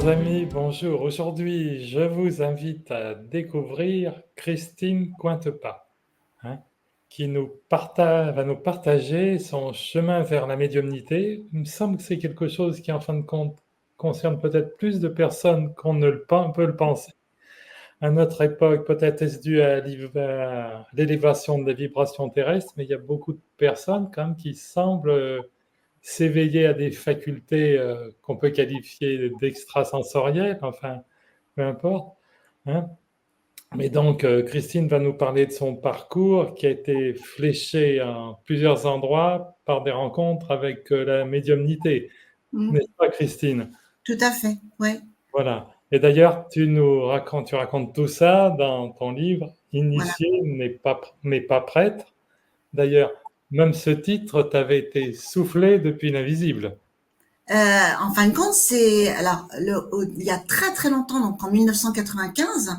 Chers amis, bonjour. Aujourd'hui, je vous invite à découvrir Christine Cointepas, hein, qui va nous partager son chemin vers la médiumnité. Il me semble que c'est quelque chose qui, en fin de compte, concerne peut-être plus de personnes qu'on ne peut le penser. À notre époque, peut-être est-ce dû à l'élévation des vibrations terrestres, mais il y a beaucoup de personnes quand même qui semblent s'éveiller à des facultés qu'on peut qualifier d'extrasensorielles, enfin, peu importe, hein. Mais donc, Christine va nous parler de son parcours qui a été fléché en plusieurs endroits par des rencontres avec la médiumnité. N'est-ce pas, Christine? Tout à fait, oui. Voilà. Et d'ailleurs, tu racontes tout ça dans ton livre, Voilà. Initié mais pas prêtre. D'ailleurs, même ce titre t'avait été soufflé depuis l'invisible. En fin de compte, il y a très très longtemps, donc en 1995,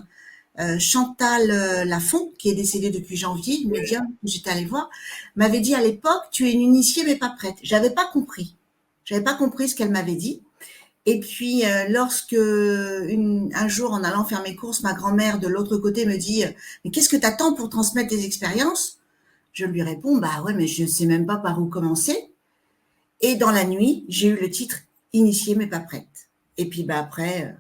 Chantal Lafont, qui est décédée depuis janvier, une médium que j'étais allée voir, m'avait dit à l'époque, tu es une initiée mais pas prête. J'avais pas compris. J'avais pas compris ce qu'elle m'avait dit. Et puis, lorsque un jour, en allant faire mes courses, ma grand-mère de l'autre côté me dit, mais qu'est-ce que t'attends pour transmettre tes expériences? Je lui réponds, bah ouais, mais je sais même pas par où commencer. Et dans la nuit, j'ai eu le titre Initiée mais pas prête. Et puis bah après,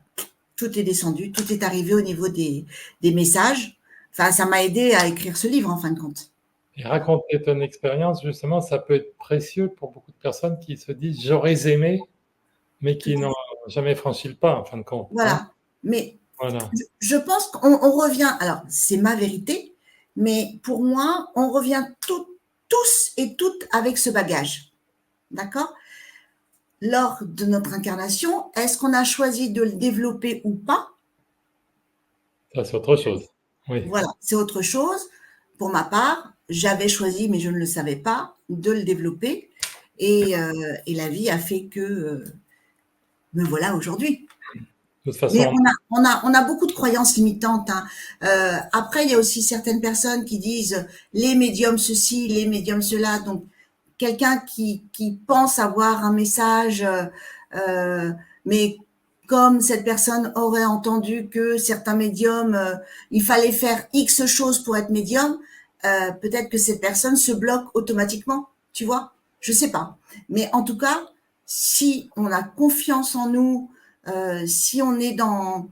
tout est descendu, tout est arrivé au niveau des messages. Enfin, ça m'a aidé à écrire ce livre en fin de compte. Et raconter ton expérience, justement, ça peut être précieux pour beaucoup de personnes qui se disent j'aurais aimé, mais Tout qui à n'ont fait. jamais franchi le pas, en fin de compte, hein. Voilà. Mais Voilà. je pense qu'on revient, alors c'est ma vérité, mais pour moi, on revient tous et toutes avec ce bagage. D'accord? Lors de notre incarnation, est-ce qu'on a choisi de le développer ou pas? Ça, c'est autre chose. Oui. Voilà, c'est autre chose. Pour ma part, j'avais choisi, mais je ne le savais pas, de le développer. Et la vie a fait que me voilà aujourd'hui. De toute Mais façon, on a beaucoup de croyances limitantes, hein. Après, il y a aussi certaines personnes qui disent les médiums ceci, les médiums cela. Donc, quelqu'un qui pense avoir un message, euh, mais comme cette personne aurait entendu que certains médiums, il fallait faire X choses pour être médium, peut-être que cette personne se bloque automatiquement, tu vois? Je sais pas. Mais en tout cas, si on a confiance en nous, si on est dans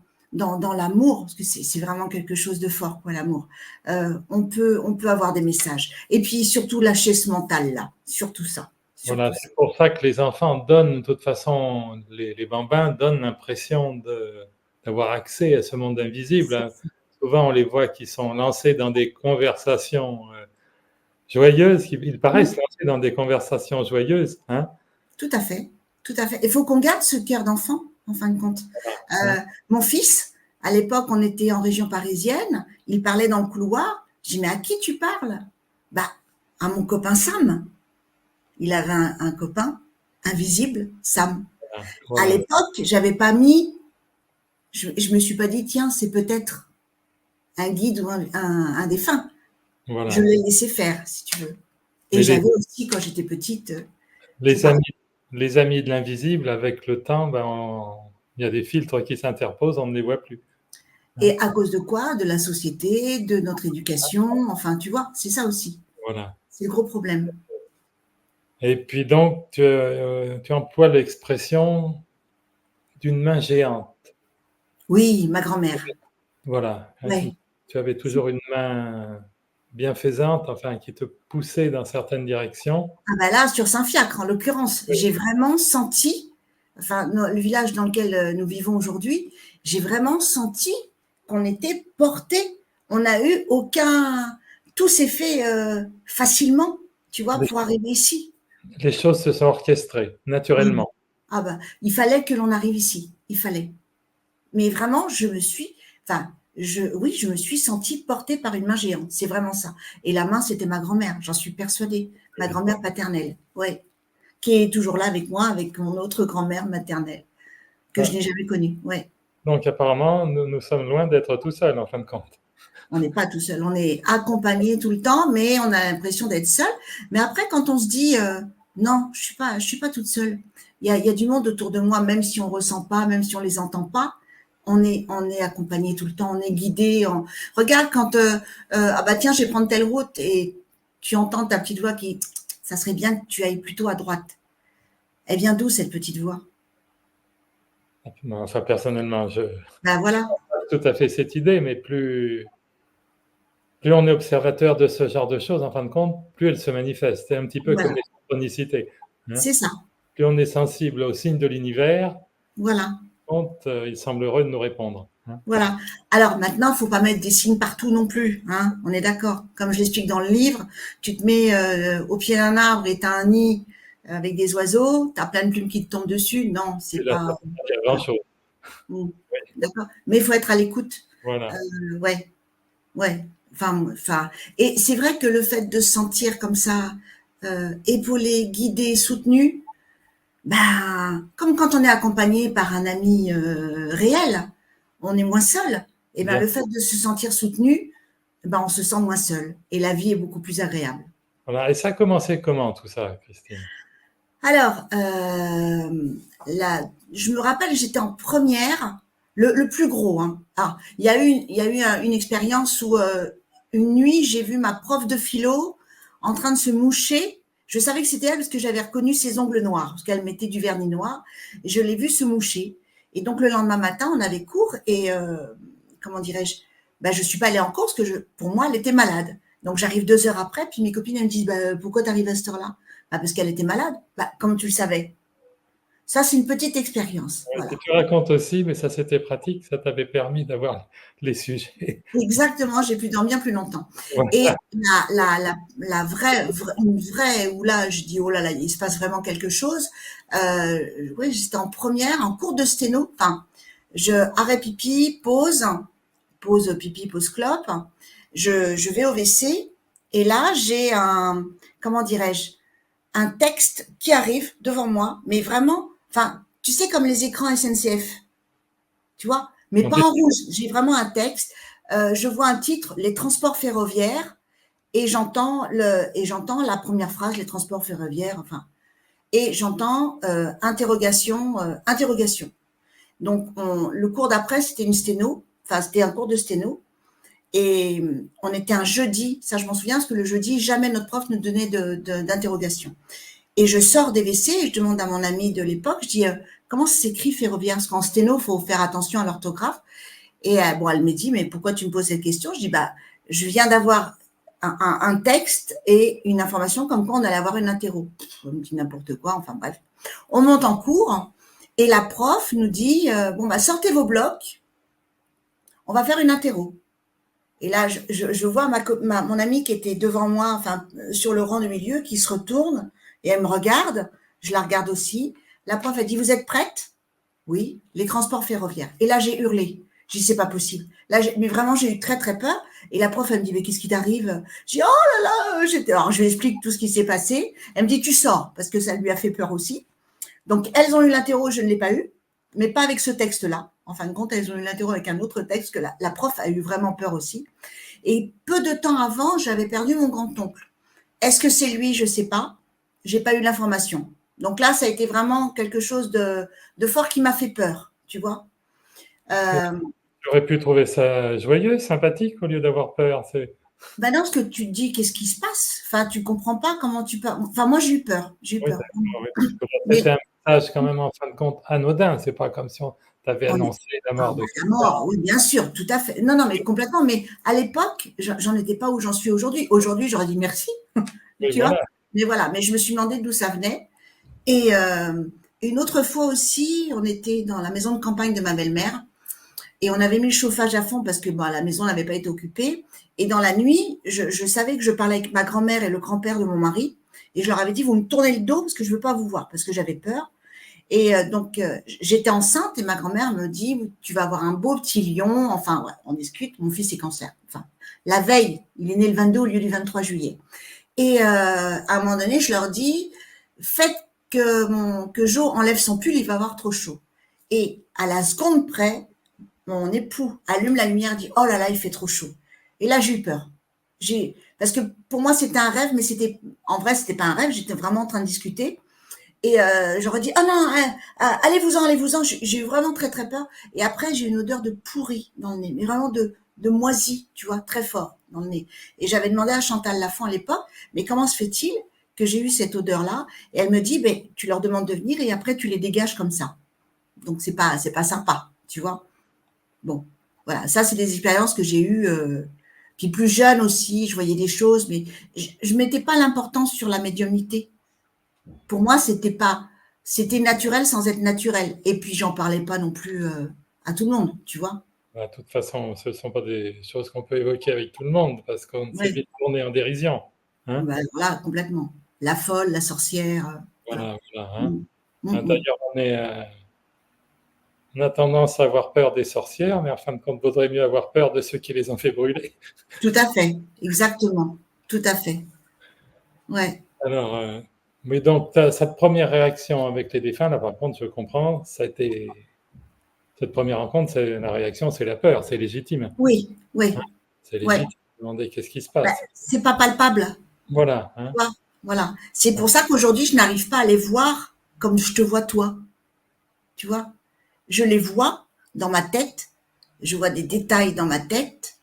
l'amour, parce que c'est vraiment quelque chose de fort, quoi, l'amour, on peut avoir des messages. Et puis surtout lâcher ce mental-là, surtout ça. voilà, Surtout ça. c'est pour ça que les enfants donnent, de toute façon, les bambins donnent l'impression d'avoir accès à ce monde invisible, hein. Souvent, on les voit qui sont lancés dans des conversations joyeuses, ils paraissent lancés dans des conversations joyeuses, hein. Tout à fait, tout à fait. Il faut qu'on garde ce cœur d'enfant, en fin de compte. Hein. Mon fils, à l'époque, on était en région parisienne, il parlait dans le couloir. J'ai dit, mais à qui tu parles? Bah, à mon copain Sam. Il avait un copain invisible, Sam. À Voilà. l'époque, j'avais pas mis, je me suis pas dit, tiens, c'est peut-être un guide ou un défunt. Je Voilà. l'ai laissé faire, si tu veux. Et Mais j'avais aussi, quand j'étais petite, je les parlais. amis, les amis de l'invisible, avec le temps, il y a des filtres qui s'interposent, on ne les voit plus, hein. Et à cause de quoi? De la société, de notre éducation, enfin, tu vois, c'est ça aussi. Voilà. C'est le gros problème. Et puis donc, tu emploies l'expression d'une main géante. Oui, ma grand-mère. Voilà. Ouais. Tu avais toujours une main bienfaisante, enfin, qui te poussait dans certaines directions. Ah bah là, sur Saint-Fiacre, en l'occurrence, j'ai vraiment senti, enfin, le village dans lequel nous vivons aujourd'hui, j'ai vraiment senti qu'on était porté. On n'a eu aucun. Tout s'est fait facilement, tu vois, Les, pour arriver ici. les choses se sont orchestrées, Oui. naturellement. Ah bah, il fallait que l'on arrive ici. Il fallait. Mais vraiment, oui, je me suis sentie portée par une main géante. C'est vraiment ça. Et la main, c'était ma grand-mère. J'en suis persuadée. Ma grand-mère paternelle. Ouais. Qui est toujours là avec moi, avec mon autre grand-mère maternelle, que je Ah, n'ai jamais connue. Ouais. donc, apparemment, nous sommes loin d'être tout seuls, en fin de compte. On n'est pas tout seul. On est accompagné tout le temps, mais on a l'impression d'être seul. Mais après, quand on se dit, Non, je suis pas toute seule. Il y a du monde autour de moi, même si on ressent pas, même si on les entend pas. On est accompagné tout le temps, on est guidé. Regarde quand, ah bah tiens, je vais prendre telle route et tu entends ta petite voix qui, ça serait bien que tu ailles plutôt à droite. Elle vient d'où cette petite voix? Non, enfin, personnellement, je Ben voilà, tout à fait cette idée, mais plus on est observateur de ce genre de choses, en fin de compte, plus elles se manifestent. C'est un petit peu comme voilà, les synchronicités, hein. c'est ça, Plus on est sensible aux signes de l'univers, voilà. compte, il semble heureux de nous répondre, hein. Voilà. Alors maintenant, faut pas mettre des signes partout non plus, hein. On est d'accord. Comme je l'explique dans le livre, tu te mets au pied d'un arbre et t'as un nid avec des oiseaux, t'as plein de plumes qui te tombent dessus. Non, Et c'est là, ça pas. ne veut pas dire Voilà. grand-chose. Mm. Oui, D'accord. Mais il faut être à l'écoute. voilà. Ouais, ouais. Et c'est vrai que le fait de se sentir comme ça, épaulé, guidé, soutenu, ben, comme quand on est accompagné par un ami réel, on est moins seul. Et ben, Bien. le fait de se sentir soutenu, ben, on se sent moins seul. Et la vie est beaucoup plus agréable. Voilà. Et ça a commencé comment tout ça, Christine? Alors, je me rappelle, j'étais en première, le plus gros. Hein. Alors, il y a eu une expérience où une nuit, j'ai vu ma prof de philo en train de se moucher. Je savais que c'était elle parce que j'avais reconnu ses ongles noirs, parce qu'elle mettait du vernis noir. Et je l'ai vue se moucher. Et donc, le lendemain matin, on avait cours et, comment dirais-je, ben, je suis pas allée en cours parce que pour moi, elle était malade. Donc, j'arrive 2 heures après, puis mes copines, elles me disent, bah, pourquoi tu arrives à cette heure-là? Bah, parce qu'elle était malade. Bah, comme tu le savais. Ça, c'est une petite expérience. Ouais, Voilà. et tu racontes aussi, mais ça c'était pratique, ça t'avait permis d'avoir les sujets. Exactement, j'ai pu dormir plus longtemps. Voilà. Et une vraie, où là, je dis, oh là là, il se passe vraiment quelque chose. Oui, j'étais en première, en cours de sténo. Enfin, arrêt pipi, pause pipi, pause clope. Je vais au WC. Et là, j'ai comment dirais-je, un texte qui arrive devant moi, mais vraiment, enfin, tu sais, comme les écrans SNCF, tu vois, mais pas en rouge. J'ai vraiment un texte. Je vois un titre, les transports ferroviaires, et j'entends la première phrase, les transports ferroviaires, enfin, et j'entends interrogation, interrogation. Donc, le cours d'après, c'était une sténo, enfin, c'était un cours de sténo, et on était un jeudi, ça je m'en souviens, parce que le jeudi, jamais notre prof nous donnait d'interrogation. Et je sors des WC et je demande à mon amie de l'époque, je dis, comment ça s'écrit ferroviaire? Parce qu'en sténo, il faut faire attention à l'orthographe. Et bon, elle me dit, mais pourquoi tu me poses cette question? Je dis, bah, je viens d'avoir un texte et une information comme quoi on allait avoir une interro. On me dit n'importe quoi, enfin bref. On monte en cours et la prof nous dit, bon, bah, sortez vos blocs, on va faire une interro. Et là, je vois mon amie qui était devant moi, enfin, sur le rang de milieu, qui se retourne et elle me regarde. Je la regarde aussi. La prof a dit, vous êtes prête? Oui, les transports ferroviaires. Et là, j'ai hurlé. J'ai dit, c'est pas possible. Là, mais vraiment, j'ai eu très, très peur. Et la prof, elle me dit, mais qu'est-ce qui t'arrive? J'ai dit, oh là là, alors, je lui explique tout ce qui s'est passé. Elle me dit, tu sors, parce que ça lui a fait peur aussi. Donc, elles ont eu l'interro, je ne l'ai pas eu, mais pas avec ce texte-là. En fin de compte, elles ont eu l'interro avec un autre texte que la prof a eu vraiment peur aussi. Et peu de temps avant, j'avais perdu mon grand-oncle. Est-ce que c'est lui? Je ne sais pas. J'ai pas eu l'information. Donc là, ça a été vraiment quelque chose de fort qui m'a fait peur, tu vois. Euh, J'aurais pu trouver ça joyeux, sympathique, au lieu d'avoir peur. ben non, ce que tu te dis, qu'est-ce qui se passe? Enfin, tu comprends pas comment tu peux. Enfin, moi, j'ai eu peur. J'ai eu Oui, peur. d'accord, oui, parce que là, Mais c'était un message quand même, en fin de compte, anodin. C'est pas comme si on t'avait on est. annoncé la Ah, mort bah, de la quelqu'un. mort, oui, bien sûr, tout à fait. Non, non, mais complètement. Mais à l'époque, j'en étais pas où j'en suis aujourd'hui. Aujourd'hui, j'aurais dit merci, Oui, tu vois. voilà. Mais voilà, mais je me suis demandé d'où ça venait. Et une autre fois aussi, on était dans la maison de campagne de ma belle-mère et on avait mis le chauffage à fond parce que bon, la maison n'avait pas été occupée. Et dans la nuit, je savais que je parlais avec ma grand-mère et le grand-père de mon mari. Et je leur avais dit, vous me tournez le dos parce que je ne veux pas vous voir, parce que j'avais peur. Et donc, j'étais enceinte et ma grand-mère me dit, tu vas avoir un beau petit lion. Enfin, ouais, on discute, mon fils est cancer. Enfin, la veille, il est né le 22 au lieu du 23 juillet. Et à un moment donné, je leur dis, faites que Jo enlève son pull, il va avoir trop chaud. Et à la seconde près, mon époux allume la lumière, dit, oh là là, il fait trop chaud. Et là, j'ai eu peur. parce que pour moi c'était un rêve, mais en vrai c'était pas un rêve. J'étais vraiment en train de discuter et j'aurais dit ah non, allez-vous-en, allez-vous-en. J'ai eu vraiment très très peur. Et après j'ai eu une odeur de pourri dans le nez, mais vraiment de moisi, tu vois, très fort dans le nez. Et j'avais demandé à Chantal Lafont à l'époque, mais comment se fait-il que j'ai eu cette odeur-là? Et elle me dit, ben tu leur demandes de venir et après tu les dégages comme ça. Donc c'est pas sympa, tu vois. Bon, voilà, ça c'est des expériences que j'ai eues. Puis plus jeune aussi, je voyais des choses, mais je mettais pas l'importance sur la médiumnité. Pour moi, c'était naturel sans être naturel. Et puis j'en parlais pas non plus à tout le monde, tu vois. Bah, de toute façon, ce ne sont pas des choses qu'on peut évoquer avec tout le monde parce qu'on s'est Oui, vite tourné en dérision. Hein. ben, voilà, complètement. La folle, la sorcière, voilà. Voilà, voilà. Hein. Mm, mm, Hein, mm. d'ailleurs, on a tendance à avoir peur des sorcières, mais en fin de compte, il vaudrait mieux avoir peur de ceux qui les ont fait brûler. Tout à fait, exactement, tout à fait. Ouais, Alors, mais donc, cette première réaction avec les défunts, là, par contre, je comprends, ça a été, cette première rencontre, la réaction, c'est la peur, c'est légitime. oui, Hein. oui, C'est ouais. légitime de demander qu'est-ce qui se Ben, passe. c'est pas palpable. Voilà. Hein. Vois. Voilà. C'est pour ça qu'aujourd'hui, je n'arrive pas à les voir comme je te vois toi. Tu vois? Je les vois dans ma tête. Je vois des détails dans ma tête,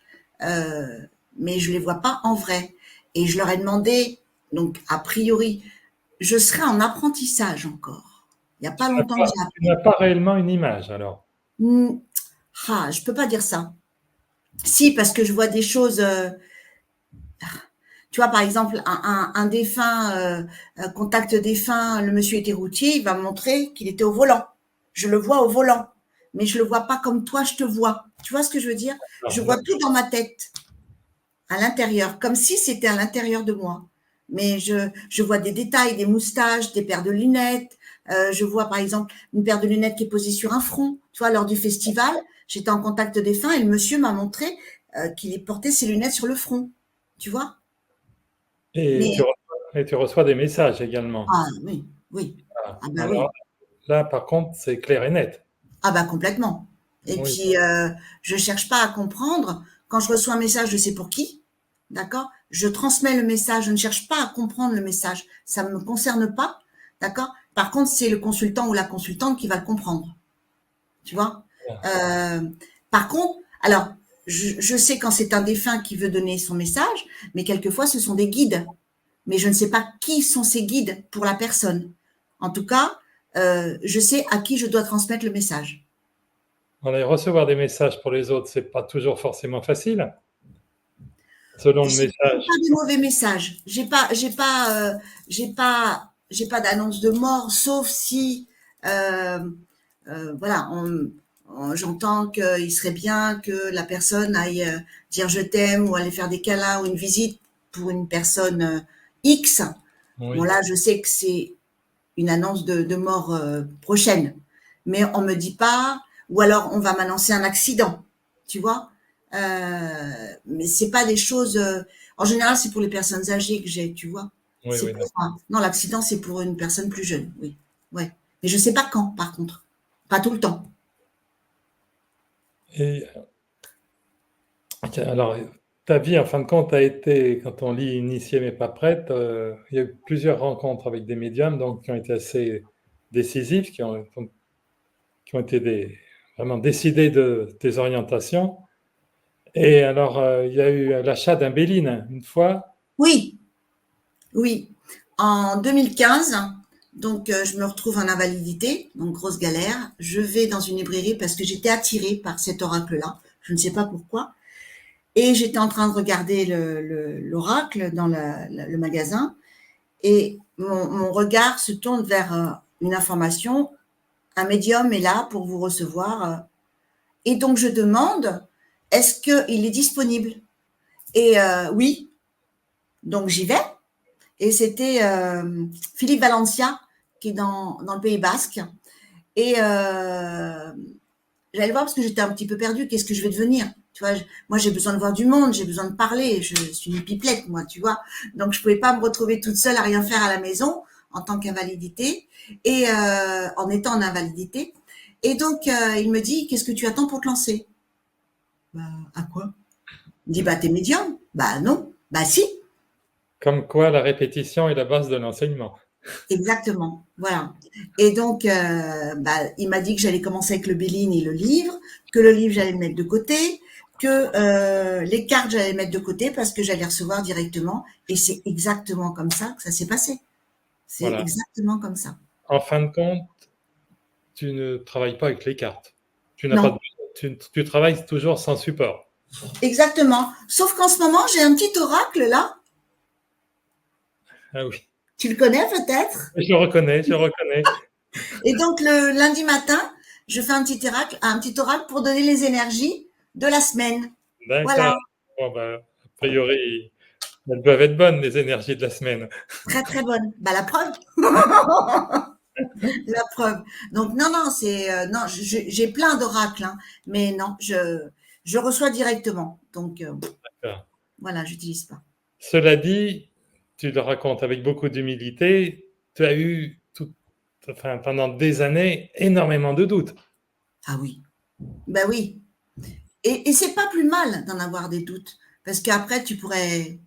euh, mais je les vois pas en vrai. Et je leur ai demandé, donc a priori, je serai en apprentissage encore. Il n'y a pas longtemps que j'ai Tu n'as appris. pas réellement une image, alors. Hmm, je peux pas dire ça. Si, parce que je vois des choses. Tu vois, par exemple, un défunt, contact défunt, le monsieur était routier, il va me montrer qu'il était au volant. Je le vois au volant, mais je le vois pas comme toi, je te vois. Tu vois ce que je veux dire? Je Alors, vois tout dans ma tête, à l'intérieur, comme si c'était à l'intérieur de moi. Mais je vois des détails, des moustaches, des paires de lunettes. Je vois, par exemple, une paire de lunettes qui est posée sur un front. Tu vois, lors du festival, j'étais en contact défunt et le monsieur m'a montré qu'il portait ses lunettes sur le front. Tu vois? et Mais tu reçois des messages également. ah oui, oui. Voilà. Ah bah Alors oui. là, par contre, c'est clair et net. Ah bah complètement. Et Oui. puis je cherche pas à comprendre. Quand je reçois un message, je sais pour qui, d'accord? Je transmets le message, je ne cherche pas à comprendre le message. Ça ne me concerne pas, d'accord? Par contre, c'est le consultant ou la consultante qui va le comprendre, tu vois? Euh, Par contre, alors, je sais quand c'est un défunt qui veut donner son message, mais quelquefois ce sont des guides. Mais je ne sais pas qui sont ces guides pour la personne. En tout cas, je sais à qui je dois transmettre le message. Voilà, et recevoir des messages pour les autres, c'est pas toujours forcément facile, selon le J'ai pas message. de mauvais messages. J'ai pas d'annonce de mort, sauf si, euh, voilà, j'entends qu'il serait bien que la personne aille dire je t'aime ou aller faire des câlins ou une visite pour une personne X. Bon Oui. là, je sais que c'est une annonce de mort prochaine. Mais on me dit pas, ou alors on va m'annoncer un accident, tu vois. Mais c'est pas des choses. En général, c'est pour les personnes âgées que j'ai, tu vois. Oui, C'est oui, pour moi. Non, l'accident, c'est pour une personne plus jeune, oui. Ouais. Mais je sais pas quand, par contre. Pas tout le temps. et alors, ta vie, en fin de compte, a été, quand on lit Initiée mais pas prête, il y a eu plusieurs rencontres avec des médiums donc, qui ont été assez décisives, qui ont été vraiment décidées de tes orientations. Et alors, il y a eu l'achat d'un Béline une fois. Oui, oui. En 2015, donc je me retrouve en invalidité, donc grosse galère. Je vais dans une librairie parce que j'étais attirée par cet oracle-là. Je ne sais pas pourquoi. Et j'étais en train de regarder l'oracle dans le magasin et mon regard se tourne vers une information. Un médium est là pour vous recevoir. Et donc je demande, est-ce qu'il est disponible? Et oui, donc j'y vais. Et c'était Philippe Valencia qui est dans le Pays Basque. Et j'allais voir parce que j'étais un petit peu perdue. Qu'est-ce que je vais devenir? Tu vois, moi, j'ai besoin de voir du monde, j'ai besoin de parler. Je suis une pipelette, moi, tu vois. Donc, je pouvais pas me retrouver toute seule à rien faire à la maison en tant qu'invalidité et en étant en invalidité. Et donc, il me dit, qu'est-ce que tu attends pour te lancer? Bah, à quoi? Il me dit, bah, t'es médium? Bah, non. Bah si, Comme quoi la répétition est la base de l'enseignement. exactement, voilà. Et donc, bah, il m'a dit que j'allais commencer avec le Béline et le livre, que le livre j'allais le mettre de côté, que les cartes j'allais les mettre de côté parce que j'allais recevoir directement. Et c'est exactement comme ça que ça s'est passé. C'est Voilà. exactement comme ça. En fin de compte, tu ne travailles pas avec les cartes. Tu n'as pas Non, de... tu travailles toujours sans support. exactement. Sauf qu'en ce moment, j'ai un petit oracle là. Ah oui. Tu le connais peut-être? Je reconnais, je reconnais. Et donc le lundi matin, je fais un petit oracle pour donner les énergies de la semaine. Voilà, D'accord. Bon, ben, a priori, elles doivent être bonnes, les énergies de la semaine. très très bonne. Bah la preuve, la preuve. Donc non non, c'est non, j'ai plein d'oracles, hein, mais non, je reçois directement. Donc D'accord. voilà, j'utilise pas. Cela dit, tu le racontes avec beaucoup d'humilité, tu as eu enfin, pendant des années énormément de doutes. Ah oui, bah oui. Et c'est pas plus mal d'en avoir des doutes, parce qu'après tu pourrais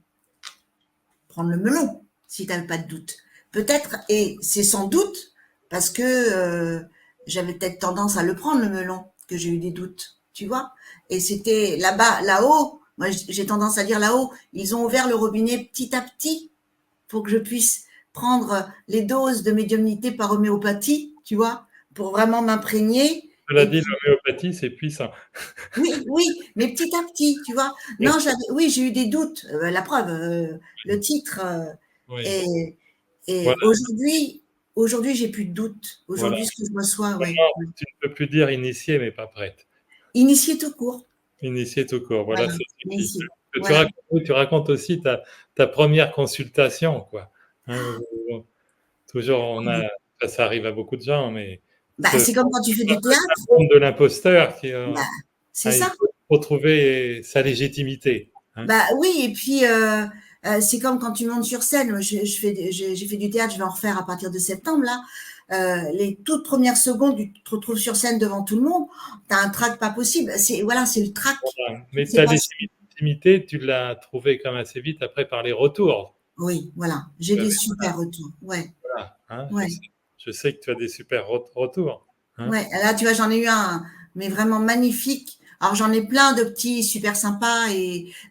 prendre le melon si tu n'avais pas de doute. Peut-être, et c'est sans doute parce que j'avais peut-être tendance à le prendre le melon, que j'ai eu des doutes, tu vois. Et c'était là-bas, là-haut, moi j'ai tendance à dire là-haut, ils ont ouvert le robinet petit à petit pour que je puisse prendre les doses de médiumnité par homéopathie, tu vois, pour vraiment m'imprégner. Cela Et dit, puis, l'homéopathie, c'est puissant. oui, oui, mais petit à petit, tu vois. Oui, Non, oui, j'ai eu des doutes. La preuve, le titre. oui. Et, et Voilà, aujourd'hui, j'ai plus de doute. voilà. Aujourd'hui, ce que je reçois, oui. Maintenant, tu ne peux plus dire initiée, mais pas prête. Initié tout court. Initiée tout court, voilà, Voilà. ça suffit. Initié. Tu Voilà. racontes, oui, tu racontes aussi ta première consultation, quoi. Hein, toujours, ça arrive à beaucoup de gens, mais Bah, c'est comme quand tu fais le du théâtre. syndrome de l'imposteur qui, Bah, c'est hein, il ça. faut retrouver sa légitimité. Hein. Bah oui, et puis c'est comme quand tu montes sur scène. Moi, j'ai fait du théâtre, je vais en refaire à partir de septembre là. Les toutes premières secondes, tu te retrouves sur scène devant tout le monde. T'as un trac pas possible. C'est voilà, c'est le trac. Voilà. Mais C'est ta pas. légitimité, tu l'as trouvée quand même assez vite après par les retours. Oui, voilà. J'ai Euh, des super retours. Ouais, Voilà, hein, ouais. je sais que tu as des super retours. Hein. Ouais, là, tu vois, j'en ai eu un, mais vraiment magnifique. Alors, j'en ai plein de petits super sympas,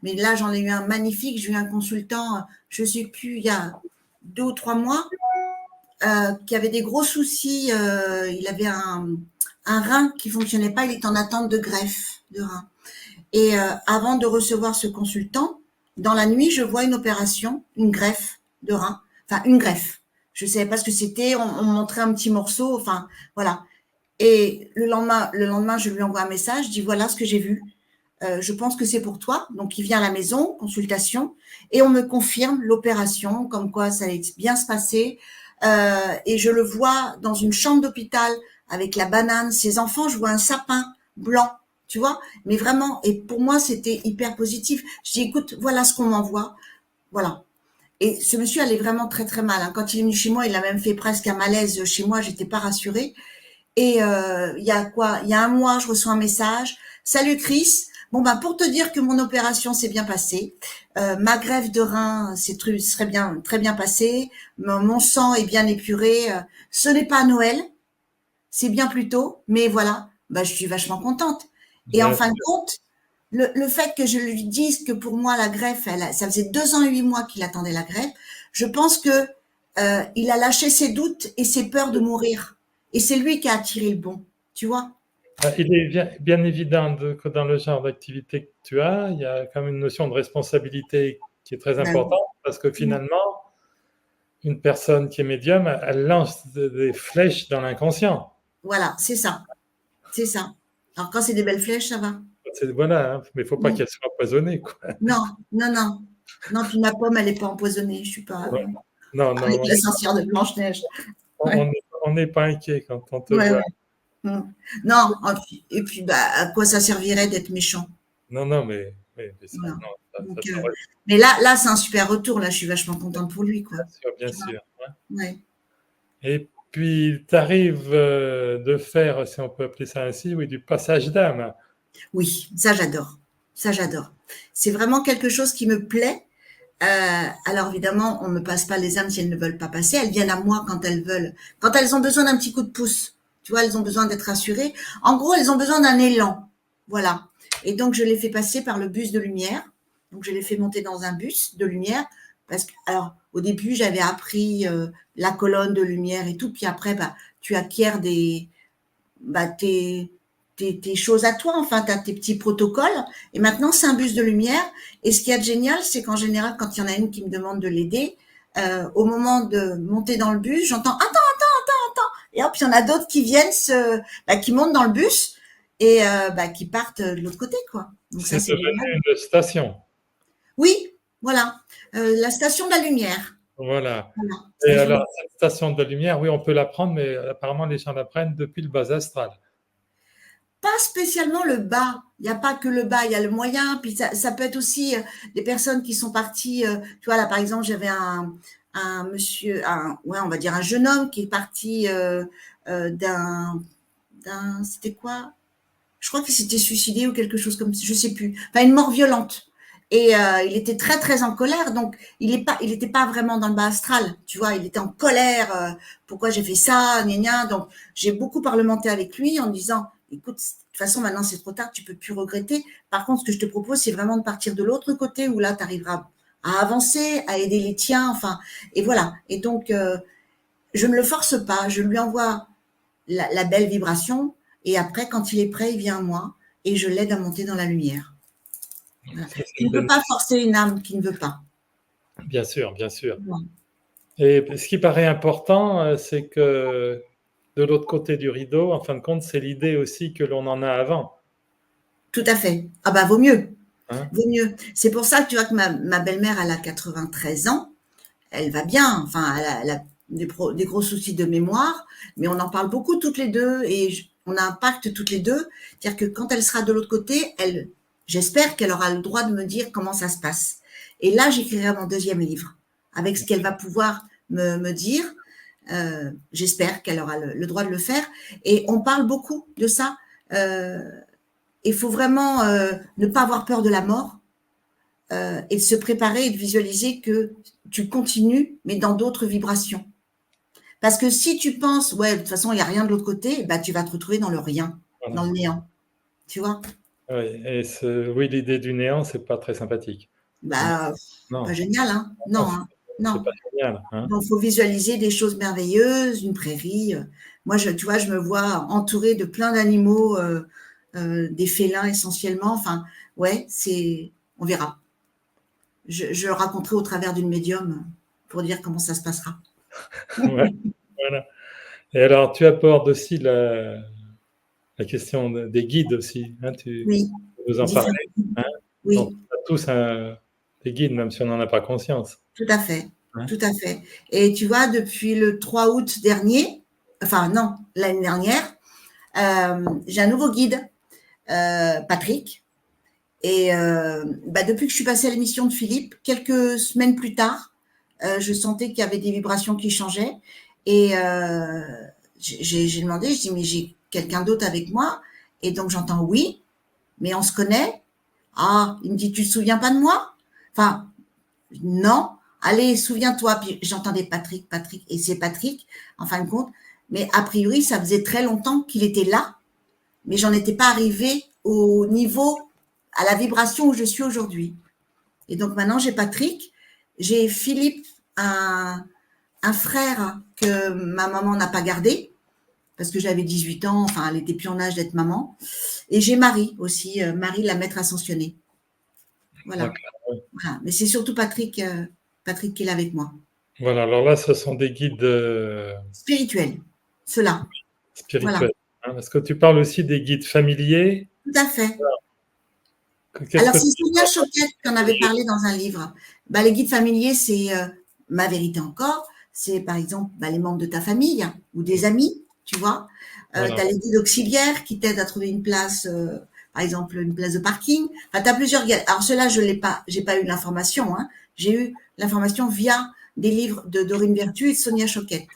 mais là, j'en ai eu un magnifique. J'ai eu un consultant, je sais plus, il y a 2 ou 3 mois, qui avait des gros soucis. Il avait un rein qui fonctionnait pas. Il était en attente de greffe de rein. Et avant de recevoir ce consultant, dans la nuit, je vois une opération, une greffe de rein. Enfin, une greffe. Je savais pas ce que c'était. On montrait un petit morceau. Enfin, voilà. Et le lendemain, je lui envoie un message, je dis voilà ce que j'ai vu. Je pense que c'est pour toi. Donc, il vient à la maison, consultation, et on me confirme l'opération, comme quoi ça allait bien se passer. Et je le vois dans une chambre d'hôpital avec la banane. Ses enfants, je vois un sapin blanc, tu vois. Mais vraiment, et pour moi, c'était hyper positif. Je dis écoute, voilà ce qu'on m'envoie. Voilà. Et ce monsieur allait vraiment très très mal. Hein. Quand il est venu chez moi, il a même fait presque un malaise chez moi. J'étais pas rassurée. Et il y a quoi? Il y a un mois, je reçois un message. Salut Chris. Bon ben pour te dire que mon opération s'est bien passée, ma greffe de rein serait bien très bien passée, mon sang est bien épuré. Ce n'est pas Noël, c'est bien plus tôt, mais voilà, ben, je suis vachement contente. Et en Bien fin de sûr. compte, le fait que je lui dise que pour moi la greffe, ça faisait 2 ans et 8 mois qu'il attendait la greffe, je pense que il a lâché ses doutes et ses peurs de mourir. Et c'est lui qui a attiré le bon, tu vois. Il est bien évident que dans le genre d'activité que tu as, il y a quand même une notion de responsabilité qui est très Ben oui. importante parce que Mm. finalement, une personne qui est médium, elle lance des flèches dans l'inconscient. Voilà, c'est ça, c'est ça. Alors quand c'est des belles flèches, ça va. Voilà, hein, mais il ne faut pas Mm. qu'elle soit empoisonnée. Quoi. Non, non, non. Non, puis ma pomme, elle n'est pas empoisonnée. Je suis pas Ouais. Non, avec non, la sorcière de Blanche-Neige. on Ouais, n'est pas inquiet quand on te ouais, voit. ouais. Mm. Non, et puis bah, à quoi ça servirait d'être méchant? Non, non, mais ça, Voilà. non, ça Donc, t'aurait mais là, c'est un super retour. Là, je suis vachement contente pour lui, quoi. bien sûr, bien Tu vois? sûr. Ouais. Ouais. Et puis, tu arrives de faire, si on peut appeler ça ainsi, oui, du passage d'âme. Oui, ça j'adore. Ça j'adore. C'est vraiment quelque chose qui me plaît. Alors évidemment, on ne me passe pas les âmes si elles ne veulent pas passer. Elles viennent à moi quand elles veulent. Quand elles ont besoin d'un petit coup de pouce. Tu vois, elles ont besoin d'être rassurées. En gros, elles ont besoin d'un élan. Voilà. Et donc, je les fais passer par le bus de lumière. Donc, je les fais monter dans un bus de lumière. Parce que, alors, au début, j'avais appris la colonne de lumière et tout. Puis après, bah, tu acquiers tes choses à toi, enfin, tu as tes petits protocoles. Et maintenant, c'est un bus de lumière. Et ce qui est génial, c'est qu'en général, quand il y en a une qui me demande de l'aider, au moment de monter dans le bus, j'entends attends, et hop, il y en a d'autres qui viennent qui montent dans le bus et qui partent de l'autre côté, quoi. Donc ça, C'est c'est devenu génial. une station. Oui, voilà. La station de la lumière. Voilà. Voilà. Et Station de alors, cette station de lumière, oui, on peut l'apprendre, mais apparemment, les gens l'apprennent depuis le bas astral. Pas spécialement le bas. Il n'y a pas que le bas, il y a le moyen. Puis ça peut être aussi des personnes qui sont parties. Tu vois, là, par exemple, j'avais un monsieur, ouais, on va dire un jeune homme qui est parti c'était quoi? Je crois qu'il s'était suicidé ou quelque chose comme ça, je sais plus. Enfin, une mort violente. Et il était très très en colère, donc il n'était pas vraiment dans le bas astral, tu vois, il était en colère. Pourquoi j'ai fait ça, gna gna. Donc j'ai beaucoup parlementé avec lui en disant, écoute, de toute façon maintenant c'est trop tard, tu peux plus regretter. Par contre, ce que je te propose, c'est vraiment de partir de l'autre côté où là tu arriveras à avancer, à aider les tiens, enfin, et voilà. Et donc je ne le force pas, je lui envoie la belle vibration. Et après, quand il est prêt, il vient à moi et je l'aide à monter dans la lumière. Voilà. Ça, c'est Tu une ne peux bonne. pas forcer une âme qui ne veut pas. Bien sûr, bien sûr. Voilà. Et ce qui paraît important, c'est que de l'autre côté du rideau, en fin de compte, c'est l'idée aussi que l'on en a avant. Tout à fait. Ah bah, vaut mieux. Hein. Vaut mieux. C'est pour ça que tu vois que ma belle-mère, elle a 93 ans. Elle va bien. Enfin, elle a des gros soucis de mémoire, mais on en parle beaucoup toutes les deux et on a un pacte toutes les deux. C'est-à-dire que quand elle sera de l'autre côté, j'espère qu'elle aura le droit de me dire comment ça se passe. Et là, j'écrirai mon deuxième livre avec ce qu'elle va pouvoir me dire. J'espère qu'elle aura le droit de le faire. Et on parle beaucoup de ça. Il faut vraiment ne pas avoir peur de la mort et de se préparer et de visualiser que tu continues, mais dans d'autres vibrations. Parce que si tu penses, ouais, de toute façon, il n'y a rien de l'autre côté, bah, tu vas te retrouver dans le rien, dans Voilà. le néant. Tu vois? Oui, et oui, l'idée du néant, c'est pas très sympathique. Hein. Bah, pas Non, génial, hein? non, Non, hein? c'est Non. pas génial. Hein. Donc, il faut visualiser des choses merveilleuses, une prairie. Moi, tu vois, je me vois entourée de plein d'animaux, des félins essentiellement. Enfin, ouais, on verra. Je le raconterai au travers d'une médium pour dire comment ça se passera. Ouais, voilà. Et alors, tu abordes aussi la question des guides aussi. Hein, tu Oui, nous en différents. parlais. Hein. Donc, Oui, on a tous des guides, même si on n'en a pas conscience. tout à fait, Hein. tout à fait. Et tu vois, depuis le 3 août dernier, enfin non, l'année dernière, j'ai un nouveau guide, Patrick. Et depuis que je suis passée à l'émission de Philippe, quelques semaines plus tard, je sentais qu'il y avait des vibrations qui changeaient. Et j'ai demandé, je dis, mais j'ai quelqu'un d'autre avec moi. Et donc j'entends oui, mais on se connaît. Ah, il me dit, tu te souviens pas de moi? Enfin, non. Allez, souviens-toi. Puis j'entendais Patrick, Patrick, et c'est Patrick, en fin de compte. Mais a priori, ça faisait très longtemps qu'il était là, mais j'en étais pas arrivée au niveau, à la vibration où je suis aujourd'hui. Et donc maintenant, j'ai Patrick, j'ai Philippe, un frère que ma maman n'a pas gardé, parce que j'avais 18 ans, enfin, elle était plus en âge d'être maman. Et j'ai Marie aussi, Marie, la maître ascensionnée. Voilà. D'accord. Voilà. Mais c'est surtout Patrick qui est là avec moi. Voilà, alors là, ce sont des guides Spirituel, cela. Voilà, spirituels. Hein. Est-ce que tu parles aussi des guides familiers? tout à fait. Qu'est-ce Alors, que c'est tu Sonia Choquette qui en avait parlé dans un livre. Les guides familiers, c'est ma vérité encore. C'est par exemple les membres de ta famille ou des amis, tu vois. Tu Voilà. as les guides auxiliaires qui t'aident à trouver une place, par exemple une place de parking. Enfin, tu as plusieurs guides. Alors, cela, je l'ai pas, j'ai pas eu l'information. Hein. J'ai eu l'information via des livres de Dorine Vertu et de Sonia Choquette.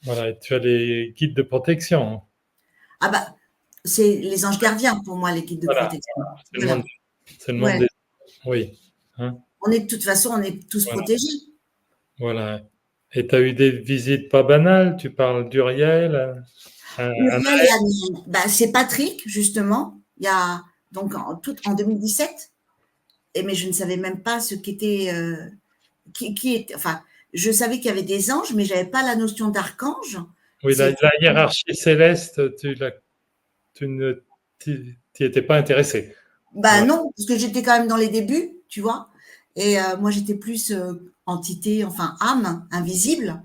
Voilà, et tu as les guides de protection. Hein. Ah bah, c'est les anges gardiens pour moi, les guides de Voilà, protection. c'est le monde, Voilà. c'est le monde Ouais. des. Oui. Hein. On est de toute façon, on est tous Voilà, protégés. voilà. Et tu as eu des visites pas banales, tu parles d'Uriel, Uriel et Aniel. Bah, c'est Patrick, justement. Il y a donc en 2017. Et mais je ne savais même pas ce qu'était, qui était. Enfin, je savais qu'il y avait des anges, mais j'avais pas la notion d'archange. oui, C'est la hiérarchie céleste, tu ne t'y étais pas intéressé. bah Voilà. non, parce que j'étais quand même dans les débuts, tu vois. Et moi, j'étais plus entité, enfin âme invisible.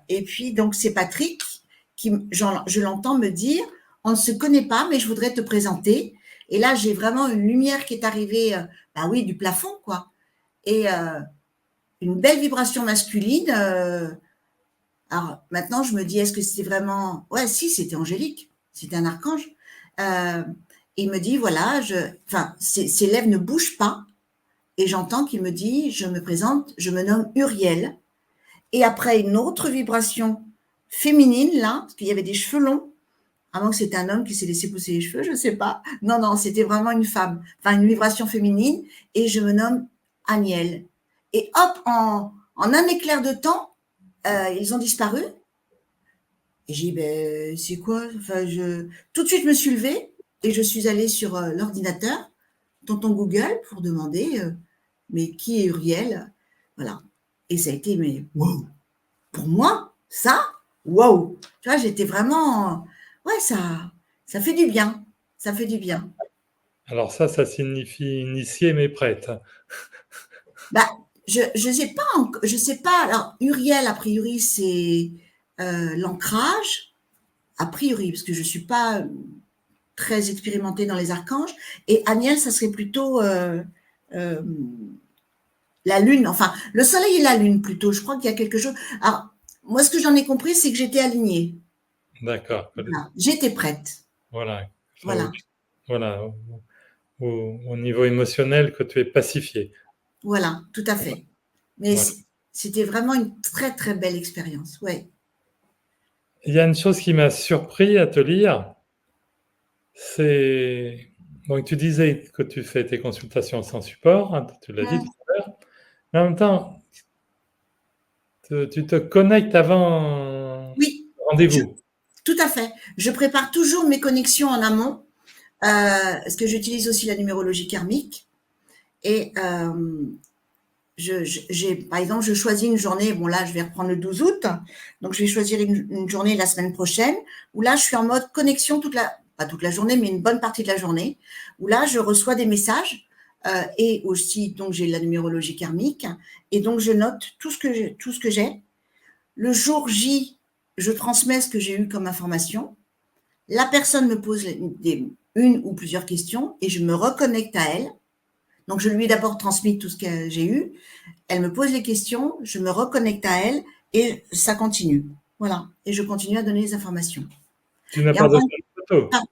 Et puis donc c'est Patrick qui, je l'entends me dire, on ne se connaît pas, mais je voudrais te présenter. Et là, j'ai vraiment une lumière qui est arrivée, bah oui, du plafond, quoi. Et une belle vibration masculine. Alors maintenant, je me dis, est-ce que c'était vraiment... Ouais, si, c'était angélique. C'était un archange. Euh, il me dit, voilà, enfin, ses lèvres ne bougent pas. Et j'entends qu'il me dit, je me présente, je me nomme Uriel. Et après, une autre vibration féminine, là, parce qu'il y avait des cheveux longs. À moins que c'était un homme qui s'est laissé pousser les cheveux, je ne sais pas. Non, non, c'était vraiment une femme. Enfin, une vibration féminine. Et je me nomme Aniel. Et hop, en un éclair de temps, ils ont disparu. Et j'ai dit, ben, c'est quoi? Enfin, tout de suite, je me suis levée et je suis allée sur l'ordinateur, tonton Google, pour demander, mais qui est Uriel? Voilà. Et ça a été, mais wow, pour moi, ça, wow. Tu vois, j'étais vraiment, ouais, ça fait du bien. Ça fait du bien. Alors ça signifie initié mais prête. Bah, je sais pas, je sais pas. Alors, Uriel, a priori, c'est l'ancrage, a priori, parce que je suis pas très expérimentée dans les archanges. Et Agnès, ça serait plutôt euh, la lune, enfin, le soleil et la lune plutôt. Je crois qu'il y a quelque chose. Alors, moi, ce que j'en ai compris, c'est que j'étais alignée. D'accord. Voilà. J'étais prête. Voilà. Voilà. Voilà. Au niveau émotionnel, que tu es pacifié. Voilà, tout à fait. Mais Voilà. c'était vraiment une très, très belle expérience. Ouais. Il y a une chose qui m'a surpris à te lire, c'est donc tu disais que tu fais tes consultations sans support, hein, tu l'as dit tout Mm. à l'heure, mais en même temps, tu te connectes avant Oui, le rendez-vous. tout à fait. Je prépare toujours mes connexions en amont, parce que j'utilise aussi la numérologie karmique. Et par exemple, je choisis une journée, bon là, je vais reprendre le 12 août, donc je vais choisir une journée la semaine prochaine, où là, je suis en mode connexion pas toute la journée, mais une bonne partie de la journée, où là, je reçois des messages, et aussi, donc, j'ai la numérologie karmique, et donc, je note tout ce que j'ai. Le jour J, je transmets ce que j'ai eu comme information. La personne me pose une ou plusieurs questions, et je me reconnecte à elle. Donc, je lui ai d'abord transmis tout ce que j'ai eu. Elle me pose les questions, je me reconnecte à elle et ça continue. Voilà. Et je continue à donner les informations. Tu n'as Et pas enfin, besoin de photo. Tu n'as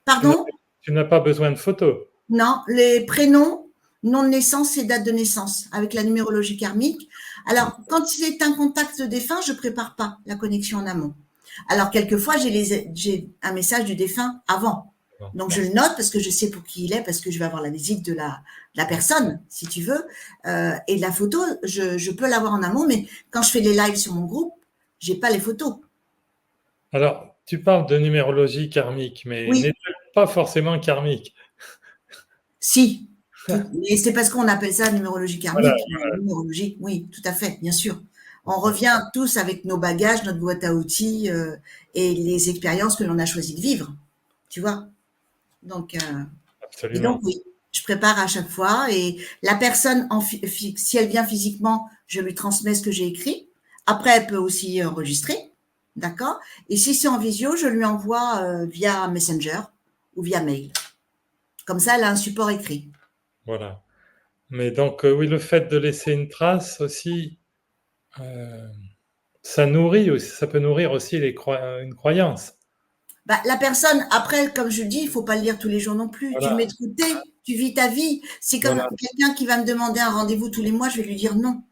pardon? tu n'as pas besoin de photo. Non, les prénoms, nom de naissance et date de naissance avec la numérologie karmique. Alors, quand c'est un contact défunt, je prépare pas la connexion en amont. Alors, quelquefois, j'ai un message du défunt avant. Donc, je le note parce que je sais pour qui il est, parce que je vais avoir la visite de la personne, si tu veux. Et la photo, je peux l'avoir en amont, mais quand je fais les lives sur mon groupe, j'ai pas les photos. Alors, tu parles de numérologie karmique, mais Oui, n'est-elle pas forcément karmique? si. Et c'est parce qu'on appelle ça numérologie Voilà. karmique. Numérologie, oui, tout à fait, bien sûr. On revient tous avec nos bagages, notre boîte à outils et les expériences que l'on a choisi de vivre. Tu vois? Donc, et donc, Absolument. oui, je prépare à chaque fois. Et la personne, si elle vient physiquement, je lui transmets ce que j'ai écrit. Après, elle peut aussi enregistrer. D'accord? Et si c'est en visio, je lui envoie via Messenger ou via mail. Comme ça, elle a un support écrit. Voilà. Mais donc, oui, le fait de laisser une trace aussi, euh, ça nourrit aussi, ça peut nourrir aussi une croyance. Bah, la personne, après, comme je dis, il faut pas le lire tous les jours non plus. Tu le mets Voilà, de côté, tu vis ta vie. C'est comme voilà, quelqu'un qui va me demander un rendez-vous tous les mois, je vais lui dire non.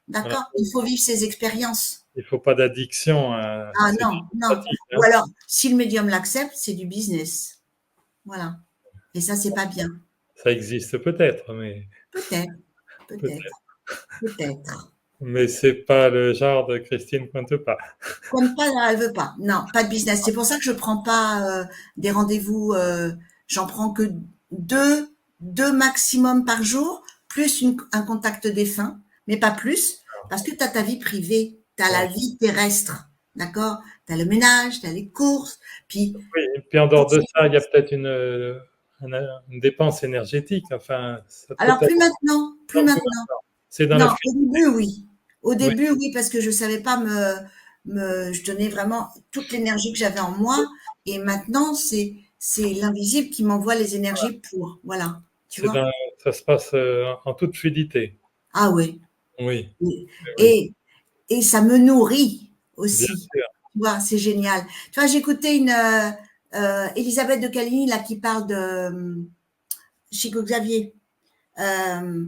voilà. D'accord? Il faut vivre ses expériences. Il faut pas d'addiction à Ah ces non, non. pratiques, Ou hein. alors, si le médium l'accepte, c'est du business. Voilà. Et ça, c'est pas bien. Ça existe peut-être, mais Peut-être. peut-être, peut-être. Mais c'est pas le genre de Christine Pointe-pas. Comme pas, elle veut pas. Non, pas de business. C'est pour ça que je prends pas des rendez-vous. J'en prends que deux, deux maximum par jour, plus un contact défunt, mais pas plus, parce que tu as ta vie privée, tu as la Ouais. vie terrestre, d'accord? Tu as le ménage, tu as les courses, puis Oui, et puis en dehors de ça, il y a peut-être une dépense énergétique. Enfin, ça peut alors être. plus maintenant, plus Non, maintenant. c'est dans la Non, fuite. au début, oui. Au Oui, début, oui, parce que je savais pas je donnais vraiment toute l'énergie que j'avais en moi. Et maintenant, c'est l'invisible qui m'envoie les énergies pour. Voilà. Tu c'est vois? ça se passe en toute fluidité. Ah ouais. Oui, Et, oui, et, et ça me nourrit bien aussi. sûr. Tu vois, c'est génial. Tu vois, j'écoutais Elisabeth de Caligny, là, qui parle de Chico Xavier. euh,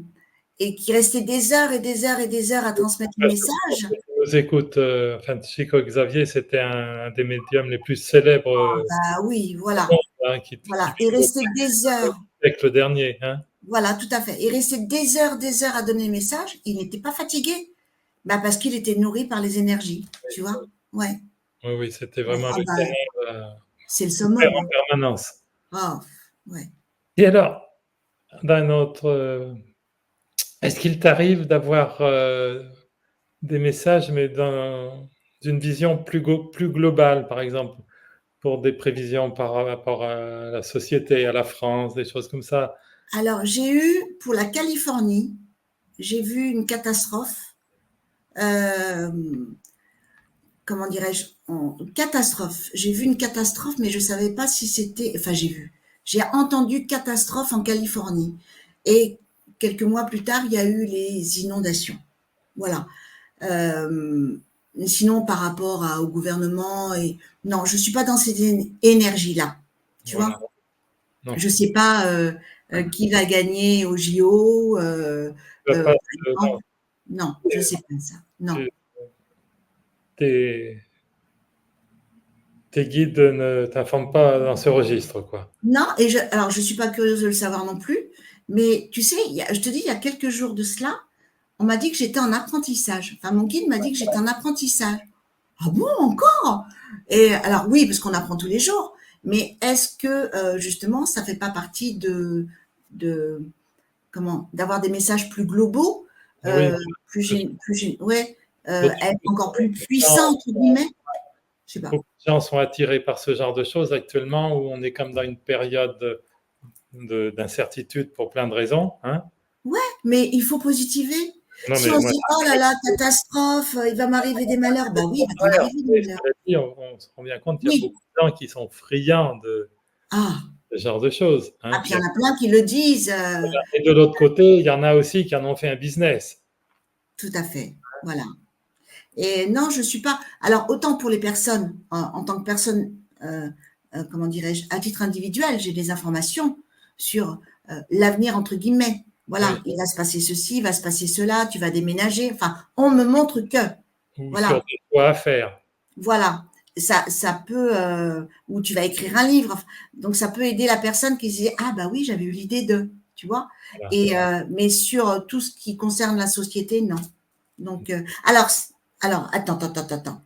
et qui restait des heures et des heures et des heures à transmettre le Parce que pour message. ceux qui nous écoutent, enfin, Chico Xavier, c'était un des médiums les plus célèbres Ah oui, au voilà. monde, hein, qui Voilà. vit Et au rester des heures. siècle dernier. Hein. Voilà, tout à fait. Et rester des heures à donner le message. Il n'était pas fatigué. Bah, parce qu'il était nourri par les énergies. Tu vois? Ouais. Oui, oui, c'était Ouais. vraiment Ah le bah, terrain c'est le ouvert summum, en hein. permanence. Ah, ouais. Et alors, d'un autre, est-ce qu'il t'arrive d'avoir des messages, mais d'une vision plus globale, par exemple, pour des prévisions par rapport à la société, à la France, des choses comme ça? Alors, j'ai eu, pour la Californie, j'ai vu une catastrophe. Euh, comment dirais-je? Une catastrophe. J'ai vu une catastrophe, mais je savais pas si c'était. Enfin, j'ai vu. J'ai entendu catastrophe en Californie. Et quelques mois plus tard, il y a eu les inondations. Voilà. Euh, sinon, par rapport au gouvernement, et non, je suis pas dans cette énergie-là. Tu Voilà, vois, non. je sais pas qui va gagner au JO. Tu vas pas, Par non, exemple. Non, je sais pas ça. Non, tu- tes, tes guides ne t'informent pas dans ce registre, quoi. non. Alors, je suis pas curieuse de le savoir non plus. Mais tu sais, je te dis, il y a quelques jours de cela, on m'a dit que j'étais en apprentissage. Enfin, mon guide m'a dit que j'étais en apprentissage. Ah bon, encore? Et alors oui, parce qu'on apprend tous les jours. Mais est-ce que justement, ça fait pas partie de comment d'avoir des messages plus globaux, Oui, ouais, mais être encore plus beaucoup de gens puissant entre guillemets? Je sais pas. beaucoup de gens sont attirés par ce genre de choses actuellement, où on est comme dans une période d'incertitude pour plein de raisons. Hein. Ouais, mais il faut positiver. Non, Si mais on se moi, dit oh là là, catastrophe, il va m'arriver des malheurs, bah oui, il va t'en arriver des malheurs. cela dit, on se rend bien compte qu'il y a Oui. beaucoup de gens qui sont friands de Ah, ce genre de choses. ah Hein. puis il y en a plein qui le disent. Et de l'autre côté, il y en a aussi qui en ont fait un business. Tout à fait. Voilà. Et non, je suis pas. Alors, autant pour les personnes, en tant que personne, comment dirais-je, à titre individuel, j'ai des informations sur l'avenir, entre guillemets. Oui. Voilà, il va se passer ceci, il va se passer cela, tu vas déménager. Enfin, on me montre que. Ou sur Voilà, des choix à faire. voilà. Ça peut, ou tu vas écrire un livre. Enfin, donc, ça peut aider la personne qui se dit, ah bah oui, j'avais eu l'idée de, tu vois. Voilà. Et, mais sur tout ce qui concerne la société, non. Donc, attends.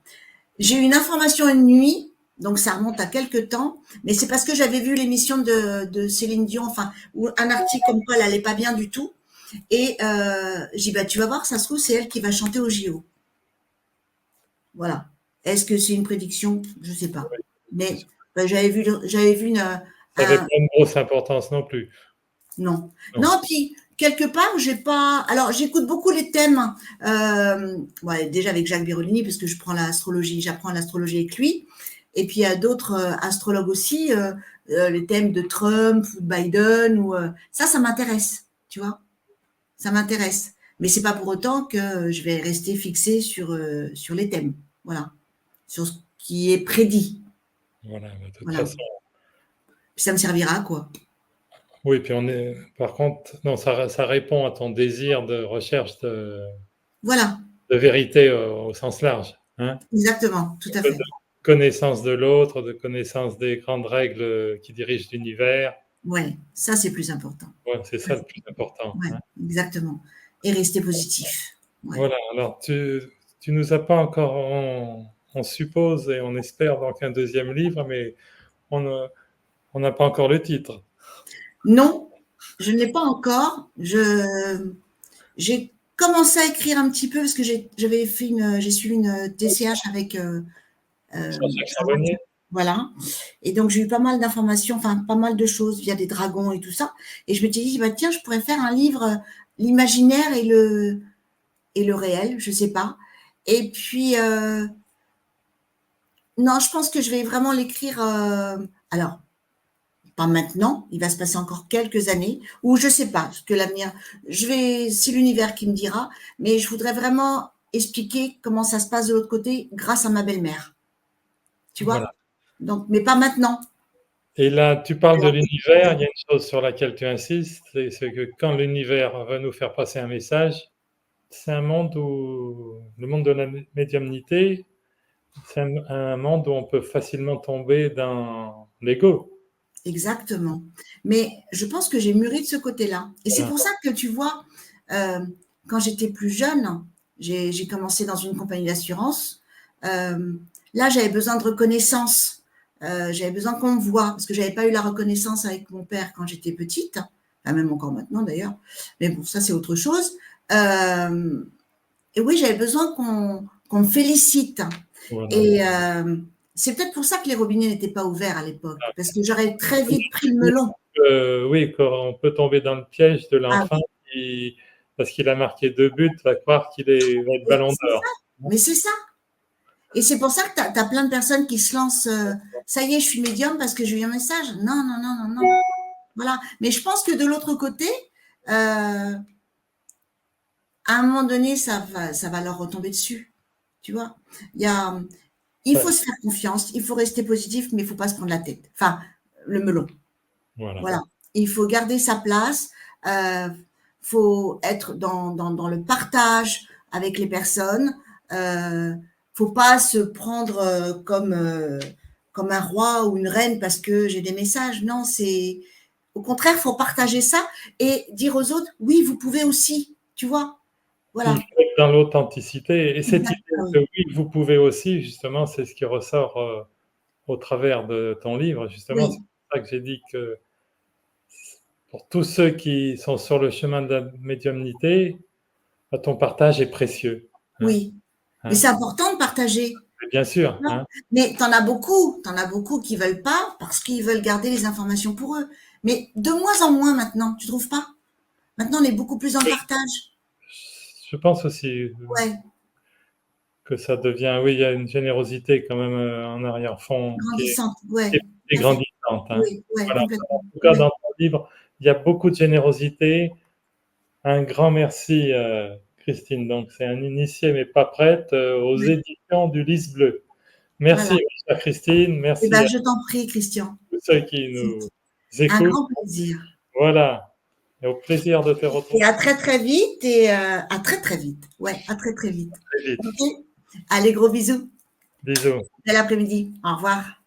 J'ai eu une information une nuit, donc ça remonte à quelques temps, mais c'est parce que j'avais vu l'émission de Céline Dion, enfin, ou un article comme quoi elle allait pas bien du tout. Et j'ai dit, bah, tu vas voir, ça se trouve, c'est elle qui va chanter au JO. Voilà. Est-ce que c'est une prédiction? Je sais pas. Mais bah, j'avais vu Ça n'avait un, pas une grosse importance non plus. non. Non. Non, puis quelque part, j'ai pas. Alors, j'écoute beaucoup les thèmes. Ouais, déjà avec Jacques Birolini, parce que j'apprends l'astrologie avec lui. Et puis il y a d'autres astrologues aussi, les thèmes de Trump ou de Biden ou ça m'intéresse, tu vois, ça m'intéresse. Mais c'est pas pour autant que je vais rester fixée sur les thèmes, voilà, sur ce qui est prédit, Voilà, de toute voilà. façon. Puis ça me servira à quoi? Oui, puis par contre, non, ça répond à ton désir de recherche Voilà, de vérité au sens large. Hein. exactement, tout à De fait. connaissance de l'autre, de connaissance des grandes règles qui dirigent l'univers. Ouais, ça c'est plus important. Ouais, c'est ça le plus important. Ouais, Hein. exactement. et rester positif. Ouais. Voilà, alors tu nous as pas encore, on suppose et on espère donc un deuxième livre, mais on n'a pas encore le titre. Non, je ne l'ai pas encore. J'ai commencé à écrire un petit peu parce que j'ai suivi une TCH avec Jean-Jacques Charbonnier. voilà. Et donc j'ai eu pas mal d'informations, enfin pas mal de choses via des dragons et tout ça. Et je m'étais dit, bah tiens, je pourrais faire un livre, l'imaginaire et le réel, je sais pas. Et puis non, je pense que je vais vraiment l'écrire. Alors pas maintenant, il va se passer encore quelques années, ou je sais pas ce que l'avenir. C'est l'univers qui me dira, mais je voudrais vraiment expliquer comment ça se passe de l'autre côté grâce à ma belle-mère. Tu vois? Voilà. Donc, mais pas maintenant. Et là, tu parles de l'univers, il y a une chose sur laquelle tu insistes, c'est que quand l'univers veut nous faire passer un message, c'est un monde où le monde de la médiumnité, c'est un monde où on peut facilement tomber dans l'ego. Exactement. Mais je pense que j'ai mûri de ce côté-là. Et c'est Voilà. pour ça que tu vois, euh, quand j'étais plus jeune, j'ai commencé dans une compagnie d'assurance. Euh, Là, j'avais besoin de reconnaissance. J'avais besoin qu'on me voie parce que j'avais pas eu la reconnaissance avec mon père quand j'étais petite, enfin, même encore maintenant d'ailleurs. Mais bon, ça c'est autre chose. Euh, et oui, j'avais besoin qu'on me félicite. Voilà. Et c'est peut-être pour ça que les robinets n'étaient pas ouverts à l'époque, parce que j'aurais très vite pris le melon. Oui, quand on peut tomber dans le piège de Ah l'enfant oui, qui, parce qu'il a marqué 2 buts, va croire va être oui, ballon c'est ça. d'or. Mais c'est ça. Et c'est pour ça que tu as, plein de personnes qui se lancent. Ça y est, je suis médium parce que j'ai eu un message. Non, non, non, non, non. Voilà. Mais je pense que de l'autre côté, à un moment donné, ça va leur retomber dessus. Tu vois, il y a, il Ça, faut se faire confiance, il faut rester positif, mais il faut pas se prendre la tête. Enfin, le melon. voilà. Voilà. Il faut garder sa place. Faut être dans le partage avec les personnes. Faut pas se prendre comme un roi ou une reine parce que j'ai des messages. Non, c'est au contraire, faut partager ça et dire aux autres, oui, vous pouvez aussi. Tu vois. Il Voilà. faut être dans l'authenticité. Et cette idée Exactement. que oui, vous pouvez aussi, justement, c'est ce qui ressort au travers de ton livre. Justement, c'est Oui, pour ça que j'ai dit que pour tous ceux qui sont sur le chemin de la médiumnité, ton partage est précieux. Hein, oui. Mais hein. c'est important de partager. Et bien sûr. Non. Hein. Mais t'en as beaucoup qui veulent pas parce qu'ils veulent garder les informations pour eux. Mais de moins en moins maintenant, tu trouves pas? Maintenant, on est beaucoup plus en partage. Je pense aussi Ouais, que ça devient, oui, il y a une générosité quand même en arrière-fond grandissante. qui Ouais, est tout à fait. grandissante. Hein. Oui, ouais, Voilà. En complètement. tout cas, Oui, dans ton livre, il y a beaucoup de générosité. Un grand merci, Christine. Donc, c'est un initié mais pas prête aux oui. éditions du Lys Bleu. Merci, Voilà. chère Christine. Eh Merci ben, à je t'en prie, Christian. tous ceux qui C'est nous un écoutent. grand plaisir. Voilà. Et au plaisir de te Et retrouver à très très vite et à très très vite. Ouais, à très très vite. très vite. Ok. Allez, gros bisous. Bisous. Bel après-midi. Au revoir.